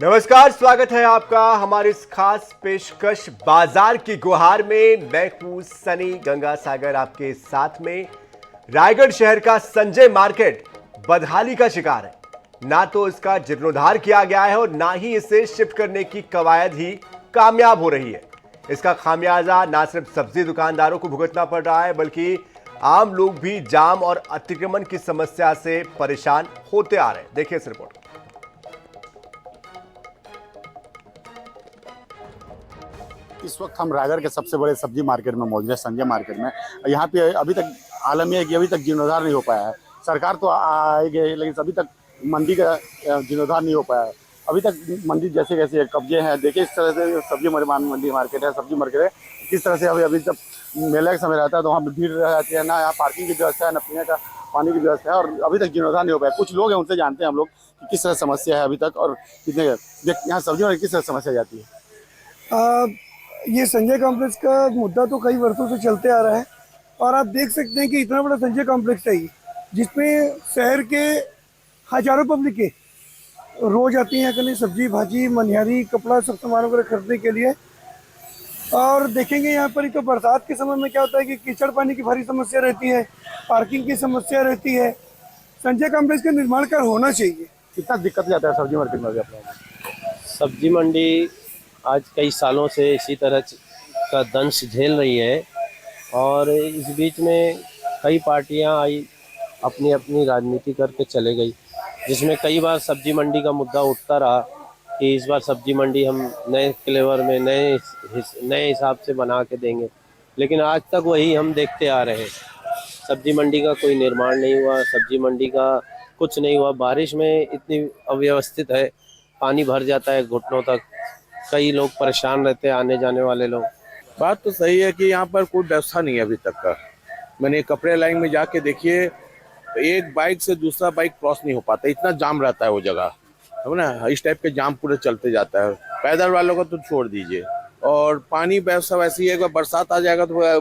नमस्कार, स्वागत है आपका हमारे इस खास पेशकश बाजार की गुहार में। मैं हूं सनी गंगा सागर आपके साथ में। रायगढ़ शहर का संजय मार्केट बदहाली का शिकार है। ना तो इसका जीर्णोद्धार किया गया है और ना ही इसे शिफ्ट करने की कवायद ही कामयाब हो रही है। इसका खामियाजा ना सिर्फ सब्जी दुकानदारों को भुगतना पड़ रहा है, बल्कि आम लोग भी जाम और अतिक्रमण की समस्या से परेशान होते आ रहे हैं। देखिए इस रिपोर्ट। इस वक्त हम रायगढ़ के सबसे बड़े सब्जी मार्केट में मौजूद है, संजय मार्केट में। यहाँ पे अभी तक आलम यह है कि अभी तक जीर्णोद्धार नहीं हो पाया है। सरकार तो आई गई, लेकिन अभी तक मंडी का जीर्णोद्धार नहीं हो पाया है। अभी तक मंडी जैसे कैसे कब्जे हैं। देखिए इस तरह से सब्जी मंडी मार्केट है, सब्जी मार्केट है। किस तरह से अभी जब मेले का समय रहता है तो वहाँ भीड़ रहती है, ना यहाँ पार्किंग की व्यवस्था है, ना पीने का पानी की व्यवस्था है, और अभी तक जीर्णोद्धार नहीं हो पाया। कुछ लोग हैं, उनसे जानते हैं हम लोग कि किस तरह समस्या है अभी तक, और कितने यहाँ सब्जी में किस तरह समस्या जाती है। ये संजय कॉम्प्लेक्स का मुद्दा तो कई वर्षों से चलते आ रहा है, और आप देख सकते हैं कि इतना बड़ा संजय कॉम्प्लेक्स है जिसमें शहर के हजारों पब्लिक के रोज आती हैं कहीं सब्जी भाजी मनिहारी कपड़ा सब सामानों को खरीदने के लिए। और देखेंगे यहाँ पर तो बरसात के समय में क्या होता है कि कीचड़ पानी की भारी समस्या रहती है, पार्किंग की समस्या रहती है। संजय कॉम्प्लेक्स का निर्माण कार्य होना चाहिए। कितना दिक्कत जाता है सब्जी मार्केट में अपना? सब्जी मंडी आज कई सालों से इसी तरह का दंश झेल रही है, और इस बीच में कई पार्टियां आई, अपनी अपनी राजनीति करके चले गई, जिसमें कई बार सब्जी मंडी का मुद्दा उठता रहा कि इस बार सब्जी मंडी हम नए फ्लेवर में नए हिसाब से बना के देंगे। लेकिन आज तक वही हम देखते आ रहे हैं। सब्जी मंडी का कोई निर्माण नहीं हुआ, सब्जी मंडी का कुछ नहीं हुआ। बारिश में इतनी अव्यवस्थित है, पानी भर जाता है घुटनों तक, कई लोग परेशान रहते हैं, आने जाने वाले लोग। बात तो सही है कि यहाँ पर कोई व्यवस्था नहीं है अभी तक का। मैंने कपड़े लाइन में जाके देखिए, एक बाइक से दूसरा बाइक क्रॉस नहीं हो पाता, इतना जाम रहता है वो जगह, है ना। इस टाइप के जाम पूरे चलते जाता है। पैदल वालों को तो छोड़ दीजिए। और पानी व्यवस्था वैसी है कि बरसात आ जाएगा तो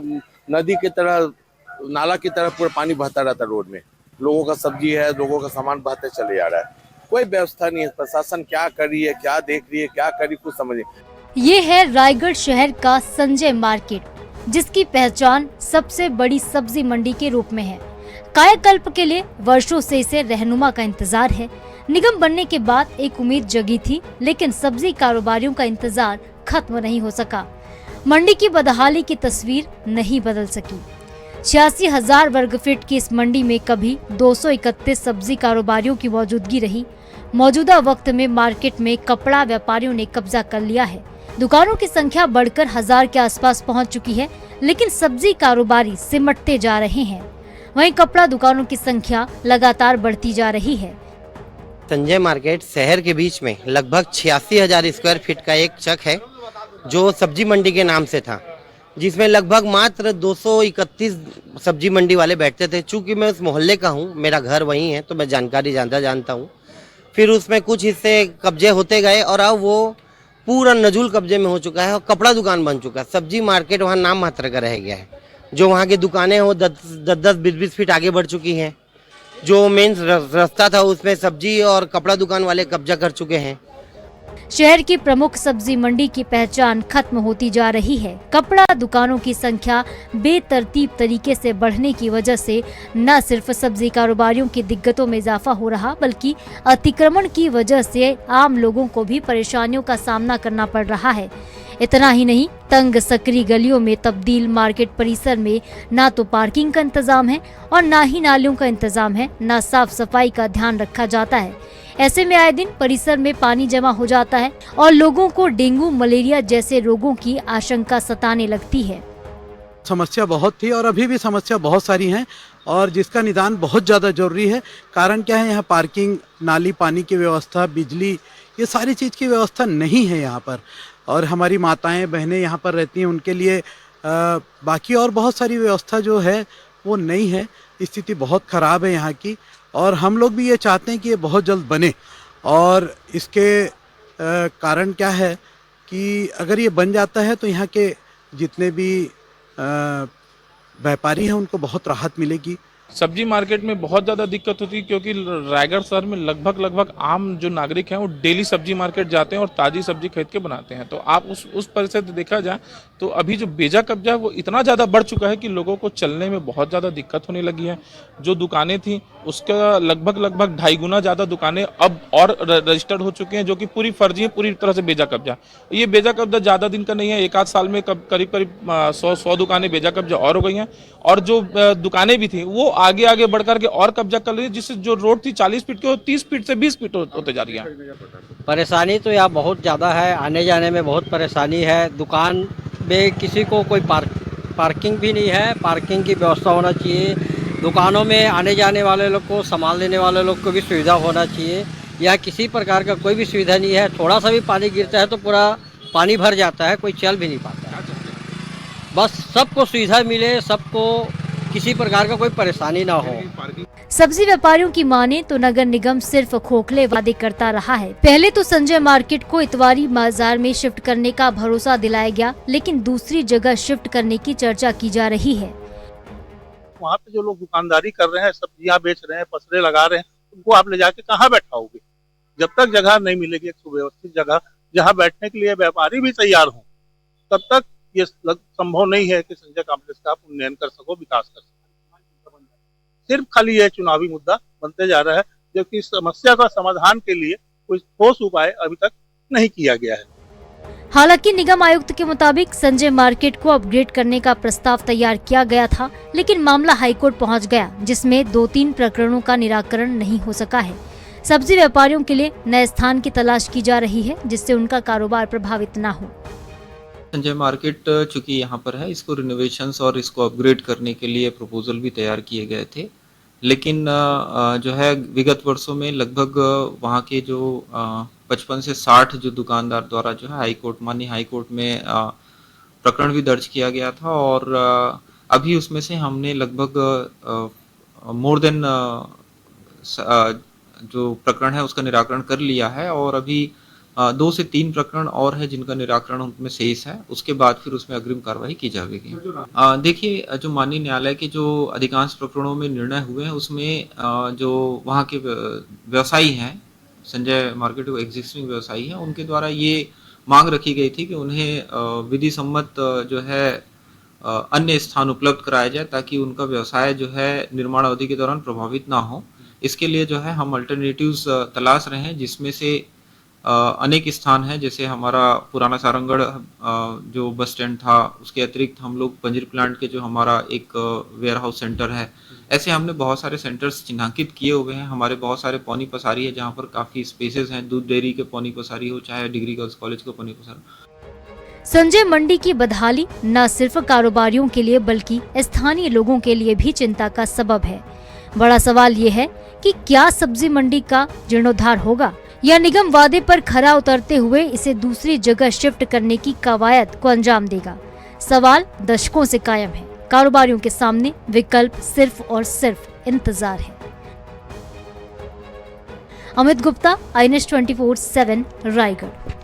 नदी की तरह, नाला की तरह पूरा पानी बहता रहता है रोड में। लोगों का सब्जी है, लोगों का सामान बहते चले जा रहा है। कोई व्यवस्था नहीं है। प्रशासन क्या कर रही है, क्या देख रही है, क्या कर रही, कुछ समझ नहीं। ये है रायगढ़ शहर का संजय मार्केट, जिसकी पहचान सबसे बड़ी सब्जी मंडी के रूप में है। कायाकल्प के लिए वर्षों से इसे रहनुमा का इंतजार है। निगम बनने के बाद एक उम्मीद जगी थी, लेकिन सब्जी कारोबारियों का इंतजार खत्म नहीं हो सका। मंडी की बदहाली की तस्वीर नहीं बदल सकी। 86,000 वर्ग फीट की इस मंडी में कभी 231 सब्जी कारोबारियों की मौजूदगी रही। मौजूदा वक्त में मार्केट में कपड़ा व्यापारियों ने कब्जा कर लिया है। दुकानों की संख्या बढ़कर 1000 के आसपास पहुंच चुकी है, लेकिन सब्जी कारोबारी सिमटते जा रहे हैं। वहीं कपड़ा दुकानों की संख्या लगातार बढ़ती जा रही है। संजय मार्केट शहर के बीच में लगभग 86,000 स्क्वायर फीट का एक चक है, जो सब्जी मंडी के नाम से था, जिसमें लगभग मात्र 231 सब्जी मंडी वाले बैठते थे। चूंकि मैं उस मोहल्ले का हूँ, मेरा घर वहीं है, तो मैं जानकारी जानता हूँ। फिर उसमें कुछ हिस्से कब्जे होते गए और अब वो पूरा नजूल कब्जे में हो चुका है और कपड़ा दुकान बन चुका है। सब्जी मार्केट वहाँ नाम मात्र का रह गया है। जो वहाँ की दुकानें हो 10-20 फीट आगे बढ़ चुकी हैं। जो मेन रास्ता था उसमें सब्जी और कपड़ा दुकान वाले कब्जा कर चुके हैं। शहर की प्रमुख सब्जी मंडी की पहचान खत्म होती जा रही है। कपड़ा दुकानों की संख्या बेतरतीब तरीके से बढ़ने की वजह से न सिर्फ सब्जी कारोबारियों की दिक्कतों में इजाफा हो रहा, बल्कि अतिक्रमण की वजह से आम लोगों को भी परेशानियों का सामना करना पड़ रहा है। इतना ही नहीं, तंग सकरी गलियों में तब्दील मार्केट परिसर में ना तो पार्किंग का इंतजाम है और ना ही नालियों का इंतजाम है, ना साफ सफाई का ध्यान रखा जाता है। ऐसे में आए दिन परिसर में पानी जमा हो जाता है और लोगों को डेंगू मलेरिया जैसे रोगों की आशंका सताने लगती है। समस्या बहुत थी और अभी भी समस्या बहुत सारी हैं, और जिसका निदान बहुत ज़्यादा जरूरी है। कारण क्या है, यहाँ पार्किंग, नाली, पानी की व्यवस्था, बिजली, ये सारी चीज़ की व्यवस्था नहीं है यहाँ पर। और हमारी माताएं बहनें यहाँ पर रहती हैं, उनके लिए बाकी और बहुत सारी व्यवस्था जो है वो नहीं है। स्थिति बहुत ख़राब है यहाँ की, और हम लोग भी ये चाहते हैं कि ये बहुत जल्द बने। और इसके कारण क्या है कि अगर ये बन जाता है तो यहाँ के जितने भी व्यापारी हैं उनको बहुत राहत मिलेगी। सब्जी मार्केट में बहुत ज़्यादा दिक्कत होती है, क्योंकि रायगढ़ शहर में लगभग आम जो नागरिक हैं वो डेली सब्जी मार्केट जाते हैं और ताज़ी सब्जी खरीद के बनाते हैं। तो आप उस परिस्थिति से देखा जाए तो अभी जो बेजा कब्जा है वो इतना ज़्यादा बढ़ चुका है कि लोगों को चलने में बहुत ज़्यादा दिक्कत होने लगी है। जो दुकानें थी उसका लगभग 2.5 गुना ज़्यादा दुकानें अब और रजिस्टर्ड हो चुके हैं, जो कि पूरी फर्जी है, पूरी तरह से बेजा कब्जा। ये बेजा कब्जा ज़्यादा दिन का नहीं है, 1 आध साल में करीब 100 दुकानें बेजा कब्जा और हो गई हैं, और जो दुकानें भी थी वो आगे बढ़ के और कब्जा कर रही है, जिससे जो रोड थी 40 फीट की वो 30 फीट से 20 फीट होते जा रही है। परेशानी तो यहाँ बहुत ज़्यादा है, आने जाने में बहुत परेशानी है। दुकान में किसी को कोई पार्किंग भी नहीं है, पार्किंग की व्यवस्था होना चाहिए। दुकानों में आने जाने वाले लोग को, सामान लेने वाले लोग को भी सुविधा होना चाहिए। यहाँ किसी प्रकार का कोई भी सुविधा नहीं है। थोड़ा सा भी पानी गिरता है तो पूरा पानी भर जाता है, कोई चल भी नहीं पाता है। बस सबको सुविधा मिले, सबको किसी प्रकार का कोई परेशानी ना हो। सब्जी व्यापारियों की माने तो नगर निगम सिर्फ खोखले वादे करता रहा है। पहले तो संजय मार्केट को इतवारी बाजार में शिफ्ट करने का भरोसा दिलाया गया, लेकिन दूसरी जगह शिफ्ट करने की चर्चा की जा रही है। वहाँ पे जो लोग दुकानदारी कर रहे हैं, सब्जियां बेच रहे हैं, पसरे लगा रहे हैं, उनको आप ले जाके कहाँ बैठाओगे? जब तक जगह नहीं मिलेगी, एक सुव्यवस्थित जगह जहाँ बैठने के लिए व्यापारी भी तैयार हों, तब तक ये संभव नहीं है कि संजय कॉम्प्लेक्स का आप उन्नयन कर सको, विकास कर सको। सिर्फ खाली यह चुनावी मुद्दा बनते जा रहा है, जबकि इस समस्या का समाधान के लिए कोई ठोस उपाय अभी तक नहीं किया गया है। हालांकि निगम आयुक्त के मुताबिक संजय मार्केट को अपग्रेड करने का प्रस्ताव तैयार किया गया था, लेकिन मामला हाईकोर्ट पहुंच गया, जिसमें 2-3 प्रकरणों का निराकरण नहीं हो सका है। सब्जी व्यापारियों के लिए नए स्थान की तलाश की जा रही है, जिससे उनका कारोबार प्रभावित न हो। संजय मार्केट चूंकि यहाँ पर है, इसको रिनोवेशंस और इसको अपग्रेड करने के लिए प्रपोजल भी तैयार किए गए थे, लेकिन जो है विगत वर्षों में लगभग वहाँ के जो 55 से 60 जो दुकानदार द्वारा जो है माननीय हाई कोर्ट में प्रकरण भी दर्ज किया गया था, और अभी उसमें से हमने लगभग मोर देन जो प्रकरण है उसका निराकरण कर लिया है, और अभी 2 से 3 प्रकरण और है जिनका निराकरण उनमें शेष है। उसके बाद फिर उसमें अग्रिम कार्रवाई की जाएगी। देखिए, जो माननीय न्यायालय के जो अधिकांश प्रकरणों में निर्णय हुए हैं उसमें जो वहाँ के व्यवसायी हैं, संजय मार्केट को एग्जिस्टिंग व्यवसायी हैं, उनके द्वारा ये मांग रखी गई थी कि उन्हें विधि सम्मत जो है अन्य स्थान उपलब्ध कराया जाए, ताकि उनका व्यवसाय जो है निर्माण अवधि के दौरान प्रभावित ना हो। इसके लिए जो है हम अल्टरनेटिव्स तलाश रहे हैं, जिसमें से अनेक स्थान हैं, जैसे हमारा पुराना सारंगढ़ जो बस स्टैंड था, उसके अतिरिक्त हम लोग पंजीर प्लांट के जो हमारा एक वेयर हाउस सेंटर है, ऐसे हमने बहुत सारे सेंटर्स चिन्हांकित किए हुए हैं। हमारे बहुत सारे पौनी पसारी है जहाँ पर काफ़ी स्पेसेस हैं, दूध डेयरी के पौनी पसारी हो, चाहे डिग्री गर्ल्स कॉलेज का पौनी पसारी। संजय मंडी की बदहाली न सिर्फ कारोबारियों के लिए बल्कि स्थानीय लोगों के लिए भी चिंता का सबब है। बड़ा सवाल ये है कि क्या सब्जी मंडी का जीर्णोद्धार होगा, या निगम वादे पर खरा उतरते हुए इसे दूसरी जगह शिफ्ट करने की कवायद को अंजाम देगा। सवाल दशकों से कायम है। कारोबारियों के सामने विकल्प सिर्फ और सिर्फ इंतजार है। अमित गुप्ता, INS 24/7 रायगढ़।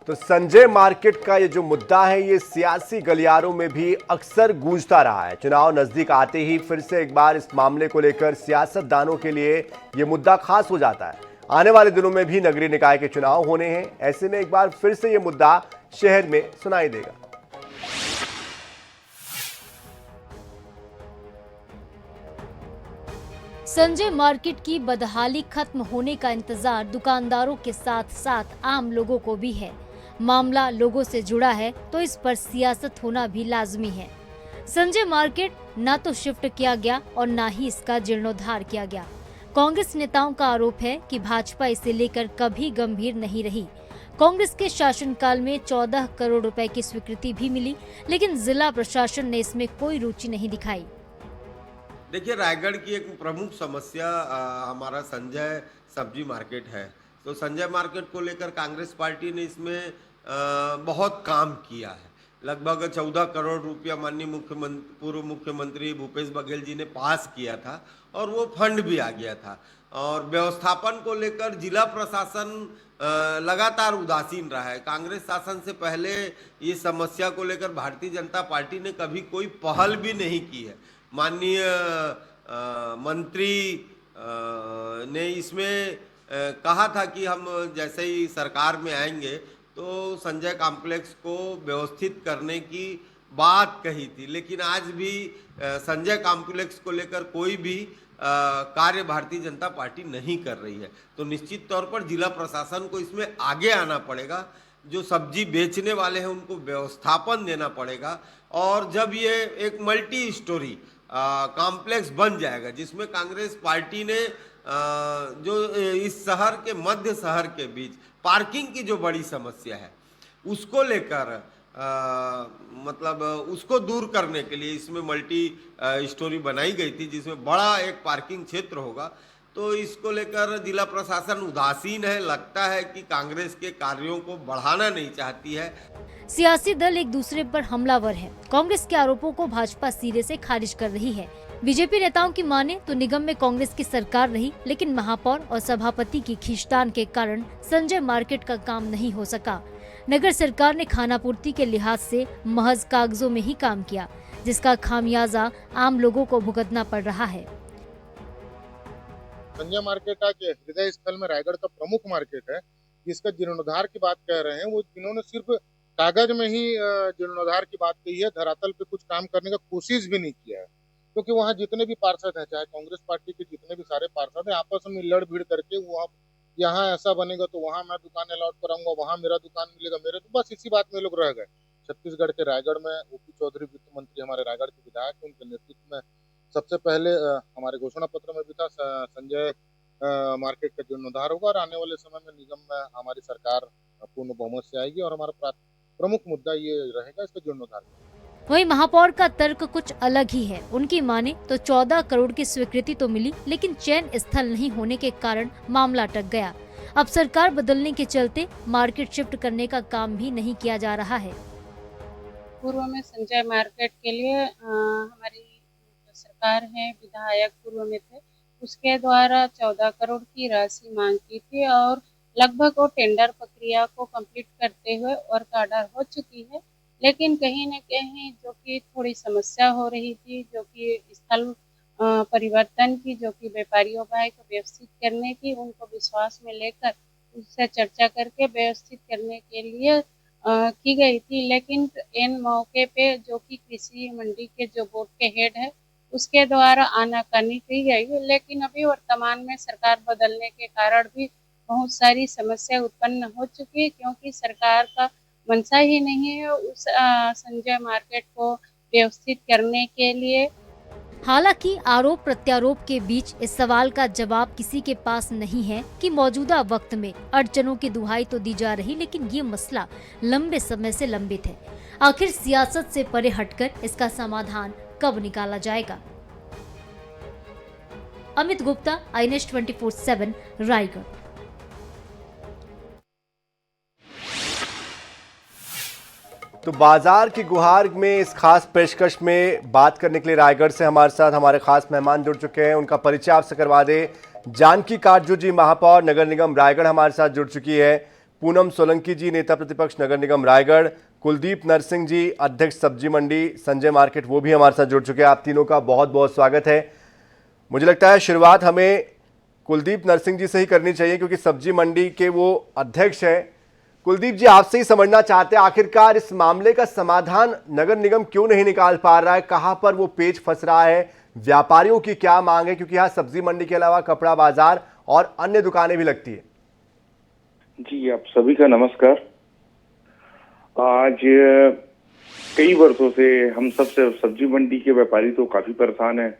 तो संजय मार्केट का ये जो मुद्दा है, ये सियासी गलियारों में भी अक्सर गूंजता रहा है। चुनाव नजदीक आते ही फिर से एक बार इस मामले को लेकर सियासतदानों के लिए ये मुद्दा खास हो जाता है। आने वाले दिनों में भी नगरीय निकाय के चुनाव होने हैं, ऐसे में एक बार फिर से ये मुद्दा शहर में सुनाई देगा। संजय मार्केट की बदहाली खत्म होने का इंतजार दुकानदारों के साथ साथ आम लोगों को भी है। मामला लोगों से जुड़ा है तो इस पर सियासत होना भी लाजमी है। संजय मार्केट ना तो शिफ्ट किया गया और ना ही इसका जीर्णोद्धार किया गया। कांग्रेस नेताओं का आरोप है कि भाजपा इसे लेकर कभी गंभीर नहीं रही। कांग्रेस के शासनकाल में 14 करोड़ रुपए की स्वीकृति भी मिली, लेकिन जिला प्रशासन ने इसमें कोई रुचि नहीं दिखाई। देखिए, रायगढ़ की एक प्रमुख समस्या हमारा संजय सब्जी मार्केट है। तो संजय मार्केट को लेकर कांग्रेस पार्टी ने इसमें बहुत काम किया है। लगभग 14 करोड़ रुपया माननीय पूर्व मुख्यमंत्री भूपेश बघेल जी ने पास किया था और वो फंड भी आ गया था। और व्यवस्थापन को लेकर जिला प्रशासन लगातार उदासीन रहा है। कांग्रेस शासन से पहले ये समस्या को लेकर भारतीय जनता पार्टी ने कभी कोई पहल भी नहीं की है। माननीय मंत्री ने इसमें कहा था कि हम जैसे ही सरकार में आएंगे तो संजय कॉम्प्लेक्स को व्यवस्थित करने की बात कही थी, लेकिन आज भी संजय कॉम्प्लेक्स को लेकर कोई भी कार्य भारतीय जनता पार्टी नहीं कर रही है। तो निश्चित तौर पर जिला प्रशासन को इसमें आगे आना पड़ेगा। जो सब्जी बेचने वाले हैं उनको व्यवस्थापन देना पड़ेगा। और जब ये एक मल्टी स्टोरी कॉम्प्लेक्स बन जाएगा जिसमें कांग्रेस पार्टी ने जो इस शहर के मध्य शहर के बीच पार्किंग की जो बड़ी समस्या है उसको लेकर मतलब उसको दूर करने के लिए इसमें मल्टी स्टोरी बनाई गई थी जिसमें बड़ा एक पार्किंग क्षेत्र होगा। तो इसको लेकर जिला प्रशासन उदासीन है। लगता है कि कांग्रेस के कार्यों को बढ़ाना नहीं चाहती है। सियासी दल एक दूसरे पर हमलावर है। कांग्रेस के आरोपों को भाजपा सिरे से खारिज कर रही है। बीजेपी नेताओं की माने तो निगम में कांग्रेस की सरकार रही, लेकिन महापौर और सभापति की खींचतान के कारण संजय मार्केट का काम नहीं हो सका। नगर सरकार ने खानापूर्ति के लिहाज से महज कागजों में ही काम किया, जिसका खामियाजा आम लोगों को भुगतना पड़ रहा है। संजय मार्केट आज हृदय स्थल में रायगढ़ का प्रमुख मार्केट है, जिसका जीर्णोद्धार की बात कह रहे हैं वो जिन्होंने सिर्फ कागज में ही जीर्णोद्धार की बात कही है, धरातल पे कुछ काम करने का कोशिश भी नहीं किया है। क्योंकि वहाँ जितने भी पार्षद हैं, चाहे कांग्रेस पार्टी के जितने भी सारे पार्षद हैं, आपस में लड़ भिड़ करके वहाँ यहाँ ऐसा बनेगा तो वहाँ मैं दुकान अलॉट कराऊंगा, वहाँ मेरा दुकान मिलेगा मेरे, तो बस इसी बात में लोग रह गए। छत्तीसगढ़ के रायगढ़ में ओपी चौधरी वित्त मंत्री हमारे रायगढ़ के विधायक, उनके नेतृत्व में सबसे पहले हमारे घोषणा पत्र में भी था संजय मार्केट का जीर्णोद्धार होगा और आने वाले समय में निगम में हमारी सरकार पूर्ण बहुमत से आएगी और हमारा प्रमुख मुद्दा ये रहेगा इसका जीर्णोद्धार। वहीं महापौर का तर्क कुछ अलग ही है। उनकी माने तो 14 करोड़ की स्वीकृति तो मिली, लेकिन चयन स्थल नहीं होने के कारण मामला अटक गया। अब सरकार बदलने के चलते मार्केट शिफ्ट करने का काम भी नहीं किया जा रहा है। पूर्व में संजय मार्केट के लिए हमारी सरकार है, विधायक पूर्व में थे, उसके द्वारा 14 करोड़ की राशि मांग की थी और लगभग वो टेंडर प्रक्रिया को कंप्लीट करते हुए वर्क ऑर्डर हो चुकी है। लेकिन कहीं न कहीं जो कि थोड़ी समस्या हो रही थी, जो कि स्थल परिवर्तन की, जो कि व्यापारियों को व्यवस्थित करने की, उनको विश्वास में लेकर उससे चर्चा करके व्यवस्थित करने के लिए की गई थी। लेकिन इन मौके पे जो कि कृषि मंडी के जो बोर्ड के हेड है उसके द्वारा आनाकानी की गई। लेकिन अभी वर्तमान में सरकार बदलने के कारण भी बहुत सारी समस्या उत्पन्न हो चुकी है, क्योंकि सरकार का मंशा ही नहीं है उस संजय मार्केट को व्यवस्थित करने के लिए। हालांकि आरोप प्रत्यारोप के बीच इस सवाल का जवाब किसी के पास नहीं है कि मौजूदा वक्त में अड़चनों की दुहाई तो दी जा रही, लेकिन ये मसला लंबे समय से लंबित है। आखिर सियासत से परे हटकर इसका समाधान कब निकाला जाएगा? अमित गुप्ता, INS 24/7 रायगढ़। तो बाजार की गुहार में इस खास पेशकश में बात करने के लिए रायगढ़ से हमारे साथ हमारे खास मेहमान जुड़ चुके हैं। उनका परिचय आपसे करवा दे। जानकी काटजू जी, महापौर नगर निगम रायगढ़ हमारे साथ जुड़ चुकी है। पूनम सोलंकी जी, नेता प्रतिपक्ष नगर निगम रायगढ़। कुलदीप नरसिंह जी, अध्यक्ष सब्जी मंडी संजय मार्केट, वो भी हमारे साथ जुड़ चुके हैं। आप तीनों का बहुत बहुत स्वागत है। मुझे लगता है शुरुआत हमें कुलदीप नरसिंह जी से ही करनी चाहिए, क्योंकि सब्जी मंडी के वो अध्यक्ष हैं। कुलदीप जी, आपसे ही समझना चाहते हैं, आखिरकार इस मामले का समाधान नगर निगम क्यों नहीं निकाल पा रहा है? कहां पर वो पेच फंस रहा है? व्यापारियों की क्या मांग है? क्योंकि यहाँ सब्जी मंडी के अलावा कपड़ा बाजार और अन्य दुकानें भी लगती है। जी, आप सभी का नमस्कार। आज कई वर्षों से हम सब सब्जी मंडी के व्यापारी तो काफी परेशान हैं,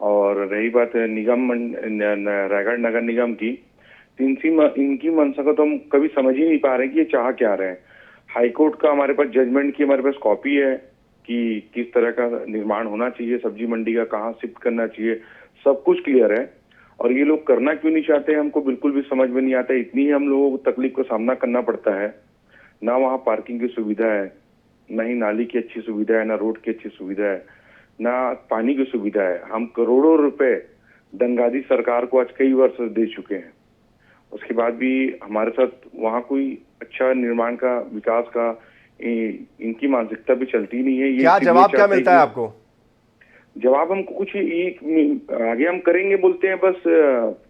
और रही बात निगम रायगढ़ नगर निगम की, इनकी मंशा को तो हम कभी समझ ही नहीं पा रहे कि ये चाह क्या रहे हैं। हाईकोर्ट का हमारे पास जजमेंट की हमारे पास कॉपी है कि किस तरह का निर्माण होना चाहिए, सब्जी मंडी का कहाँ शिफ्ट करना चाहिए, सब कुछ क्लियर है। और ये लोग करना क्यों नहीं चाहते हमको बिल्कुल भी समझ में नहीं आता। इतनी ही हम लोगों को तकलीफ का सामना करना पड़ता है। ना वहाँ पार्किंग की सुविधा है, न ही नाली की अच्छी सुविधा है, न रोड की अच्छी सुविधा है, न पानी की सुविधा है। हम करोड़ों रुपए दंगादी सरकार को आज कई वर्ष दे चुके हैं, उसके बाद भी हमारे साथ वहाँ कोई अच्छा निर्माण का, विकास का इनकी मानसिकता भी चलती नहीं है। ये क्या जवाब क्या मिलता है आपको? जवाब हमको कुछ आगे हम करेंगे बोलते हैं, बस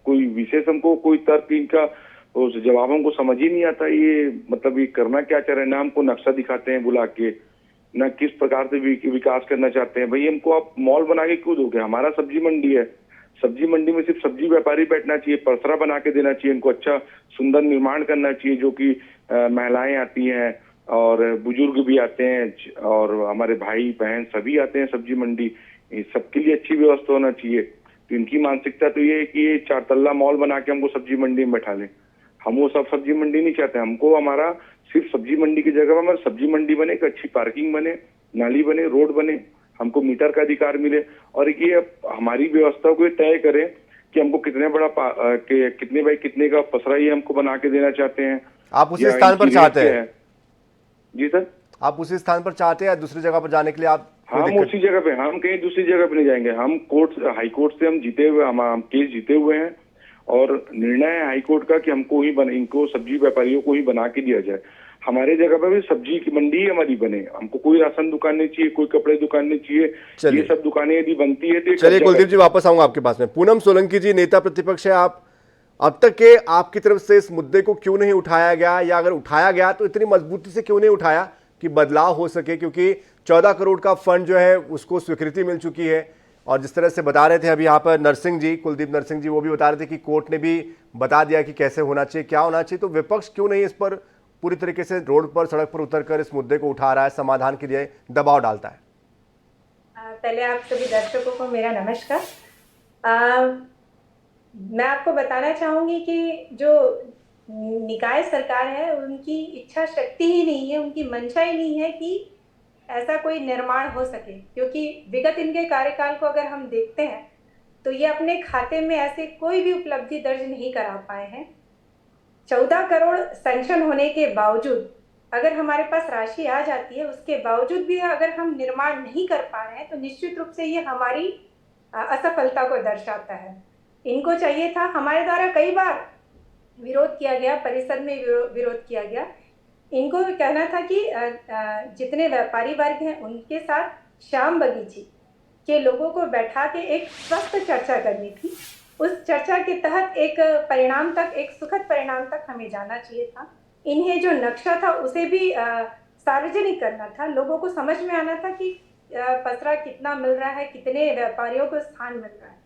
कोई विशेष हमको कोई तर्क इनका उस जवाब हमको समझ ही नहीं आता। ये मतलब ये करना क्या चाह रहे हैं, ना हमको नक्शा दिखाते हैं बुला के, ना किस प्रकार से विकास करना चाहते हैं। भाई हमको आप मॉल बना के क्यों दोगे? हमारा सब्जी मंडी है, सब्जी मंडी में सिर्फ सब्जी व्यापारी बैठना चाहिए, परसरा बना के देना चाहिए, इनको अच्छा सुंदर निर्माण करना चाहिए, जो कि महिलाएं आती हैं और बुजुर्ग भी आते हैं और हमारे भाई बहन सभी आते हैं सब्जी मंडी, सबके लिए अच्छी व्यवस्था होना चाहिए। तो इनकी मानसिकता तो ये है कि ये 4 तल्ला मॉल बना के हमको सब्जी मंडी में बैठा लें। हम वो सब सब्जी मंडी नहीं चाहते। हमको हमारा सिर्फ सब्जी मंडी की जगह हमारा सब्जी मंडी बने, एक अच्छी पार्किंग बने, नाली बने, रोड बने, हमको मीटर का अधिकार मिले और ये हमारी व्यवस्था को तय करें कि हमको कितने बड़ा कितने बाई कितने का पसरा ये हमको बना के देना चाहते हैं। आप उसी स्थान पर चाहते हैं? जी सर, आप उसी स्थान पर चाहते हैं या दूसरी जगह पर जाने के लिए आप? हम उसी जगह पे, हम कहीं दूसरी जगह पे नहीं जाएंगे। हम कोर्ट, हाई कोर्ट से हम जीते हुए, हम केस जीते हुए हैं और निर्णय है हाई कोर्ट का कि हमको ही इनको सब्जी व्यापारियों को ही बना के दिया जाए। हमारे जगह पर भी सब्जी की मंडी ही हमारी बने, हमको कोई राशन दुकान नहीं चाहिए, कोई कपड़े दुकान नहीं चाहिए। ये सब दुकानें यदि बनती है तो चलिए कुलदीप जी वापस आऊंगा आपके पास में। पूनम सोलंकी जी, नेता प्रतिपक्ष है आप, अब तक के आपकी तरफ से इस मुद्दे को क्यों नहीं उठाया गया, या अगर उठाया गया तो इतनी मजबूती से क्यों नहीं उठाया कि बदलाव हो सके? क्योंकि 14 करोड़ का फंड जो है उसको स्वीकृति मिल चुकी है और जिस तरह से बता रहे थे अभी यहाँ पर नरसिंह जी, कुलदीप नरसिंह जी, वो भी बता रहे थे कि कोर्ट ने भी बता दिया कि कैसे होना चाहिए, क्या होना चाहिए। तो विपक्ष क्यों नहीं इस पर पूरी तरीके से रोड पर, सड़क पर उतरकर इस मुद्दे को उठा रहा है, समाधान के लिए दबाव डालता है? पहले आप सभी दर्शकों को मेरा नमस्कार। मैं आपको बताना चाहूँगी कि जो निकाय सरकार है उनकी इच्छा शक्ति ही नहीं है, उनकी मंशा ही नहीं है कि ऐसा कोई निर्माण हो सके। क्योंकि विगत इनके कार्यकाल को अगर हम देखते हैं तो ये अपने खाते में ऐसे कोई भी उपलब्धि दर्ज नहीं करा पाए हैं। 14 करोड़ सैंक्शन होने के बावजूद अगर हमारे पास राशि आ जाती है, उसके बावजूद भी अगर हम निर्माण नहीं कर पा रहे हैं तो निश्चित रूप से ये हमारी असफलता को दर्शाता है। इनको चाहिए था, हमारे द्वारा कई बार विरोध किया गया, परिषद में विरोध किया गया, इनको कहना था कि जितने व्यापारी वर्ग हैं उनके साथ श्याम बगीची के लोगों को बैठा के एक स्वस्थ चर्चा करनी थी। उस चर्चा के तहत एक परिणाम तक, एक सुखद परिणाम तक हमें जाना चाहिए था। इन्हें जो नक्शा था उसे भी सार्वजनिक करना था, लोगों को समझ में आना था कि पसरा कितना मिल रहा है, कितने व्यापारियों को स्थान मिल रहा है।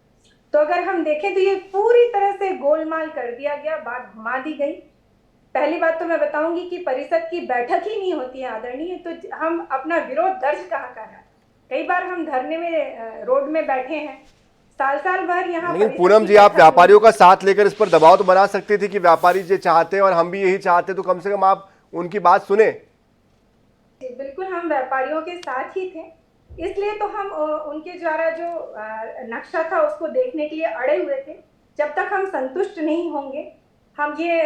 तो अगर हम देखें तो ये पूरी तरह से गोलमाल कर दिया गया, बात घुमा दी गई। पहली बात तो मैं बताऊंगी कि परिषद की बैठक ही नहीं होती है आदरणीय, तो हम अपना विरोध दर्ज कहाँ कर रहे हैं? कई बार हम धरने में, रोड में बैठे हैं, साल भर यहाँ। लेकिन पूनम जी, आप व्यापारियों का साथ लेकर इस पर दबाव तो बना सकती थी कि व्यापारी जो चाहते हैं और हम भी यही चाहते, तो कम से कम आप उनकी बात सुने। बिल्कुल, हम व्यापारियों के साथ ही थे, इसलिए तो हम उनके द्वारा जो नक्शा था उसको देखने के लिए अड़े हुए थे। जब तक हम संतुष्ट नहीं होंगे, हम ये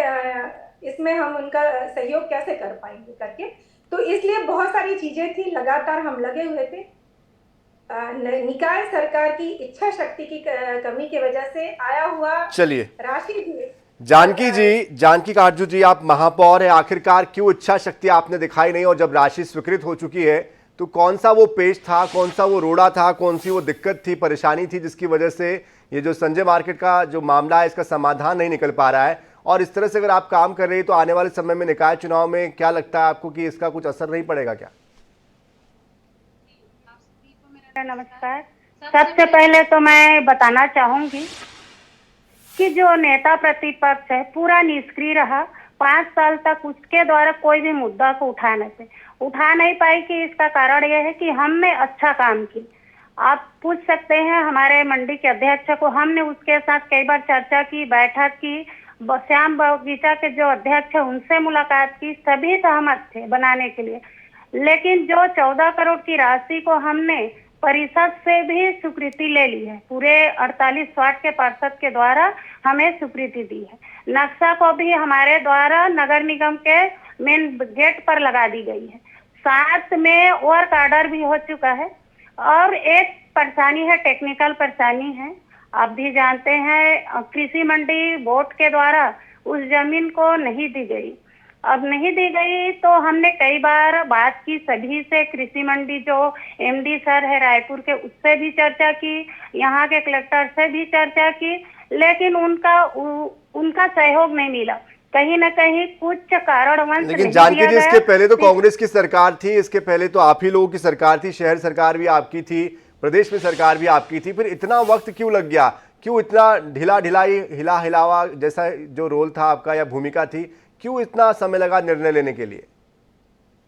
इसमें हम उनका सहयोग कैसे कर पाएंगे करके, तो इसलिए बहुत सारी चीजें थी, लगातार हम लगे हुए थे। निकाय सरकार की इच्छा शक्ति की कमी की वजह से आया हुआ चलिए राशि। जानकी काटजू जी, आप महापौर है, आखिरकार क्यों इच्छा शक्ति आपने दिखाई नहीं? और जब राशि स्वीकृत हो चुकी है तो कौन सा वो पेज था, कौन सा वो रोड़ा था, कौन सी वो दिक्कत थी, परेशानी थी जिसकी वजह से ये जो संजय मार्केट का जो मामला है इसका समाधान नहीं निकल पा रहा है? और इस तरह से अगर आप काम कर रहे हैं तो आने वाले समय में निकाय चुनाव में क्या लगता है आपको कि इसका कुछ असर नहीं पड़ेगा क्या? नमस्कार। सबसे पहले तो मैं बताना चाहूंगी कि जो नेता प्रतिपक्ष है पूरा निष्क्रिय रहा। 5 साल तक उसके द्वारा कोई भी मुद्दा को उठा नहीं पाई कि इसका कारण यह है कि हमने अच्छा काम किया। आप पूछ सकते हैं हमारे मंडी के अध्यक्ष को, हमने उसके साथ कई बार चर्चा की, बैठक की, श्याम बगीचा के जो अध्यक्ष है उनसे मुलाकात की, सभी सहमत थे बनाने के लिए। लेकिन जो 14 करोड़ की राशि को हमने परिषद से भी स्वीकृति ले ली है, पूरे 48 वार्ड के पार्षद के द्वारा हमें स्वीकृति दी है। नक्शा को भी हमारे द्वारा नगर निगम के मेन गेट पर लगा दी गई है। साथ में वर्क ऑर्डर भी हो चुका है। और एक परेशानी है, टेक्निकल परेशानी है। आप भी जानते हैं कृषि मंडी बोर्ड के द्वारा उस जमीन को नहीं दी गई। अब नहीं दी गई तो हमने कई बार बात की सभी से, कृषि मंडी जो एमडी सर है रायपुर के उससे भी चर्चा की, यहाँ के कलेक्टर से भी चर्चा की, लेकिन उनका सहयोग नहीं मिला। कहीं न कहीं कुछ कारणवश लेकिन जानकी जी, इसके पहले तो कांग्रेस की सरकार थी, इसके पहले तो आप ही लोगों की सरकार थी, शहर सरकार भी आपकी थी, प्रदेश में सरकार भी आपकी थी, फिर इतना वक्त क्यों लग गया? क्यों इतना हिला हिलावा जैसा जो रोल था आपका या भूमिका थी, क्यों इतना समय लगा निर्णय लेने के लिए?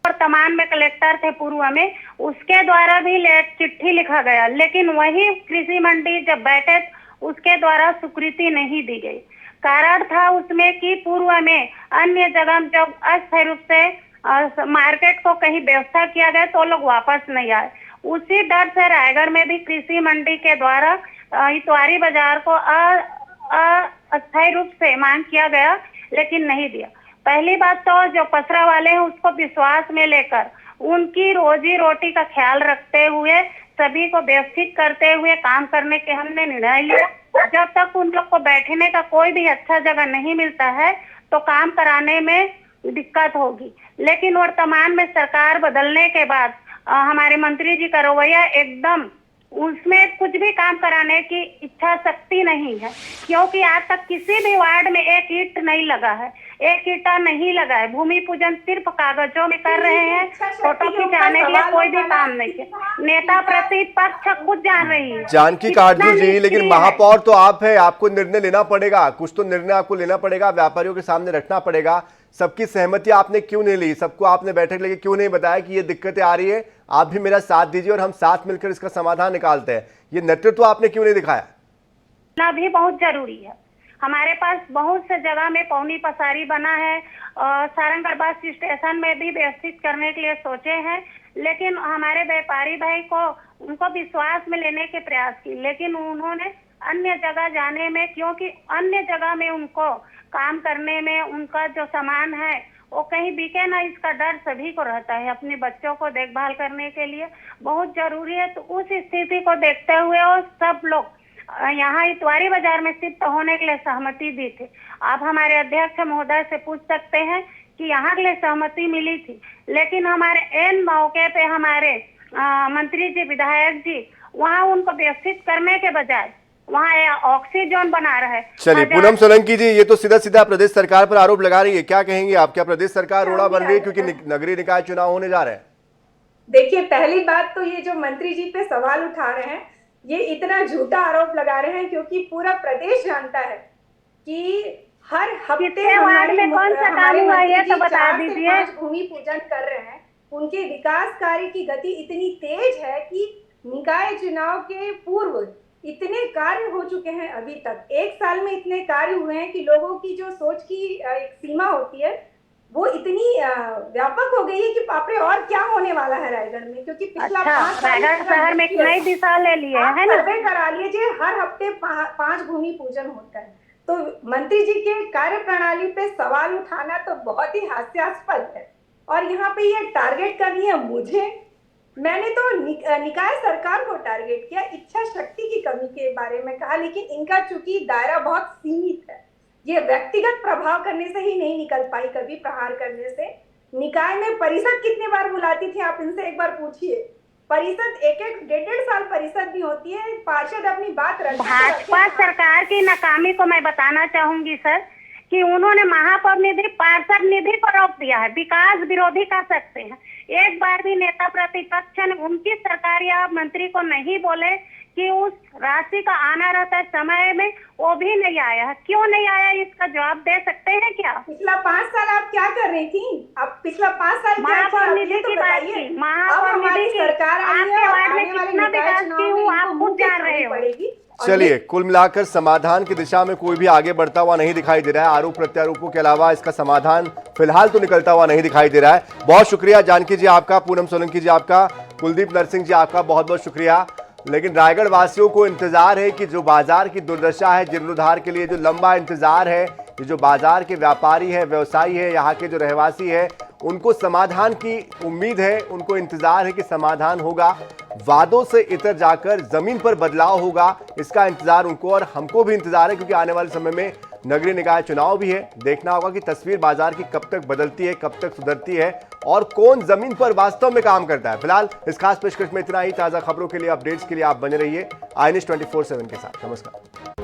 वर्तमान में कलेक्टर थे पूर्व में, उसके द्वारा भी चिट्ठी लिखा गया, लेकिन वही कृषि मंडी जब बैठे उसके द्वारा स्वीकृति नहीं दी गई। कारण था उसमें कि पूर्व में अन्य जगह जब अस्थायी रूप से मार्केट को कहीं व्यवस्था किया गया तो लोग वापस नहीं आए। उसी डर से रायगढ़ में भी कृषि मंडी के द्वारा इतवारी बाजार को अस्थायी रूप से मांग किया गया, लेकिन नहीं दिया। पहली बात तो जो पसरा वाले हैं उसको विश्वास में लेकर उनकी रोजी रोटी का ख्याल रखते हुए सभी को व्यवस्थित करते हुए काम करने के हमने निर्णय लिया। जब तक उन लोग को बैठने का कोई भी अच्छा जगह नहीं मिलता है तो काम कराने में दिक्कत होगी। लेकिन वर्तमान में सरकार बदलने के बाद हमारे मंत्री जी का रवैया एकदम, उसमें कुछ भी काम कराने की इच्छा शक्ति नहीं है, क्योंकि आज तक किसी भी वार्ड में एक ईंट नहीं लगा है, एक ईंटा नहीं लगा है। भूमि पूजन सिर्फ कागजों में कर रहे हैं, फोटो खिंचाने के लिए कोई भी काम नहीं है। नेता प्रतिपक्ष खुद जान रही है। जानकी काटजू जी, लेकिन महापौर तो आप है, आपको निर्णय लेना पड़ेगा, कुछ तो निर्णय आपको लेना पड़ेगा, व्यापारियों के सामने रखना पड़ेगा। सबकी सहमति आपने क्यों नहीं ली? सबको आपने बैठक लेके क्यों नहीं बताया कि ये दिक्कतें आ रही है, आप भी मेरा साथ दीजिए और हम साथ मिलकर इसका समाधान निकालते हैं? ये नेतृत्व आपने क्यों नहीं दिखाया? भी बहुत जरूरी है। हमारे पास बहुत से जगह में पौनी पसारी बना है, सारंगगढ़ बस स्टेशन में भी व्यवस्थित करने के लिए सोचे हैं, लेकिन हमारे व्यापारी भाई को उनको विश्वास में लेने के प्रयास की, लेकिन उन्होंने अन्य जगह जाने में, क्योंकि अन्य जगह में उनको काम करने में उनका जो सामान है वो कहीं बिके ना, इसका डर सभी को रहता है। अपने बच्चों को देखभाल करने के लिए बहुत जरूरी है। तो उस स्थिति को देखते हुए और सब लोग यहाँ इतवारी बाजार में शिफ्ट होने के लिए सहमति दी थी। आप हमारे अध्यक्ष महोदय से पूछ सकते हैं कि यहाँ के लिए सहमति मिली थी, लेकिन हमारे एन मौके पे हमारे मंत्री जी, विधायक जी वहाँ उनको व्यवस्थित करने के बजाय वहाँ ऑक्सीजन बना रहे। चलिए पूनम सोलंकी जी, ये तो सीधा सीधा प्रदेश सरकार पर आरोप लगा रही है, क्या कहेंगे आप? क्या प्रदेश सरकार रोड़ा बन रही है क्योंकि नगरीय निकाय चुनाव होने जा रहे हैं? देखिए, पहली बात तो ये जो मंत्री जी पे सवाल उठा रहे हैं, ये इतना झूठा आरोप लगा रहे हैं क्योंकि पूरा प्रदेश जानता है कि हर हफ्ते वार्ड में कौन सा काम हुआ है तो बता दीजिए। भूमि पूजन कर रहे हैं, उनके विकास कार्य की गति इतनी तेज है कि निकाय चुनाव के पूर्व इतने कार्य हो चुके हैं। अभी तक एक साल में इतने कार्य हुए हैं कि लोगों की जो सोच की एक सीमा होती है वो इतनी व्यापक हो गई है कि बाप रे और क्या होने वाला है रायगढ़ में। क्योंकि पिछला 5 साल रायगढ़ शहर में नई दिशा ले लिए है ना, सर्वे करा लीजिए, हर हफ्ते 5 भूमि पूजन होता है। तो मंत्री जी के कार्य प्रणाली पे सवाल उठाना तो बहुत ही हास्यास्पद है। और यहाँ पे ये टारगेट करनी है मुझे, मैंने तो निकाय सरकार को टारगेट किया, इच्छा शक्ति की कमी के बारे में कहा, लेकिन इनका चूंकि दायरा बहुत सीमित है, ये व्यक्तिगत प्रभाव करने से ही नहीं निकल पाई, कभी प्रहार करने से। निकाय में परिषद कितने बार बुलाती थी, आप इनसे एक बार पूछिए। परिषद एक डेढ़ साल परिषद भी होती है, पार्षद अपनी बात रखते। भाजपा सरकार की नाकामी को मैं बताना चाहूंगी सर कि उन्होंने महापौर निधि, पार्षद निधि को रोक दिया है, विकास विरोधी कर सकते हैं। एक बार भी नेता प्रतिपक्ष ने उनकी सरकार या मंत्री को नहीं बोले कि उस राशि का आना रहता है समय में, वो भी नहीं आया है। क्यों नहीं आया, इसका जवाब दे सकते हैं क्या? पिछला 5 साल आप क्या कर रही थी? आप पिछला 5 साल महापौर निधि की बात की, महापौर निधि की सरकार आपके वार्ड में कितना विकास की हूँ आप खुद जान रहे हो। चलिए, कुल मिलाकर समाधान की दिशा में कोई भी आगे बढ़ता हुआ नहीं दिखाई दे रहा है। आरोप प्रत्यारोपों के अलावा इसका समाधान फिलहाल तो निकलता हुआ नहीं दिखाई दे रहा है। बहुत शुक्रिया जानकी जी आपका, पूनम सोलंकी जी आपका, कुलदीप नरसिंह जी आपका बहुत बहुत शुक्रिया। लेकिन रायगढ़ वासियों को इंतजार है कि जो बाजार की दुर्दशा है, जीर्णोद्धार के लिए जो लंबा इंतजार है, ये जो बाजार के व्यापारी है, व्यवसायी है, यहाँ के जो रहवासी है, उनको समाधान की उम्मीद है, उनको इंतजार है कि समाधान होगा, वादों से इतर जाकर जमीन पर बदलाव होगा, इसका इंतजार उनको और हमको भी इंतजार है, क्योंकि आने वाले समय में नगरीय निकाय चुनाव भी है। देखना होगा कि तस्वीर बाजार की कब तक बदलती है, कब तक सुधरती है और कौन जमीन पर वास्तव में काम करता है। फिलहाल इस खास पेशकश में इतना ही। ताजा खबरों के लिए, अपडेट्स के लिए आप बने रहिए आई न्यूज़ 24/7 के साथ। नमस्कार।